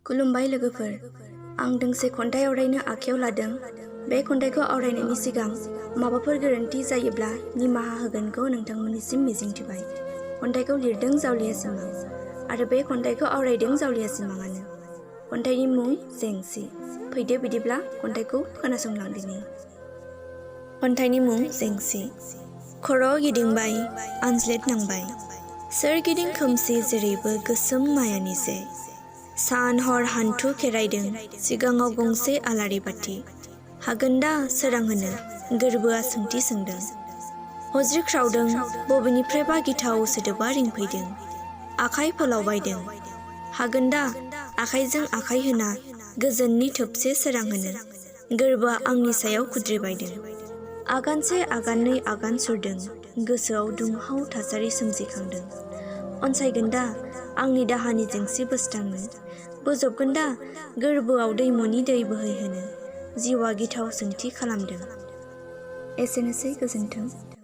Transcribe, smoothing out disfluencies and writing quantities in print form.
खुलुमबाय लोगोफोर, आं दोंसे खन्थाइ आवरायनो आखायाव लादों। बे खन्थाइखौ आवरायनायनि सिगां माबाफोर गोरोन्थि जायोब्ला निमाहा होगोनखौ नोंथांमोननिसिम मिजिंथिबाय। खन्थाइखौ लिरदों जावलिया सिमां आरो बे खन्थाइखौ आवरायदों जावलिया सिमाङानो। खन्थाइनि मुं जेंसि। फैदो बिदिब्ला खन्थाइखौ खोनासंलांदिनि। खन्थाइनि मुं जेंसि। खर' गिदिंबाय, आनज्लेद नांबाय, सोरगिदिं खोमसि जेरैबो गोसोम मायानि जे। सान हर हान्थु खेरायदों, सिगाङाव गंसे आलारि बाथि। हागोन दा सोरां होनो, गोरबोआ सोंथि सोंदों। हज्रिख्रावदों, बबेनिफ्रायबा गिथाव सोदोबा रिंफैदों। आखाइ फोलावबायदों, हागोन दा आखाइजों आखाइ होना गोजोननि थोबसे सोरां होनो, गोरबोआ आंनि सायाव खुद्रिबायदों। आगानसे आगाननै आगान सुरदों, गोसोआव दुंहाव थासारि सोमजिखांदों। अनसायगोन दा आंनि दाहानि जेंसि बोस्रांनो, बोजबगोन दा गोरबोआव दैमुनि दै बोहैहोनो, जिउआ गिथाव सोंथि खालामदों। एसेनोसै, गोजोन्थों।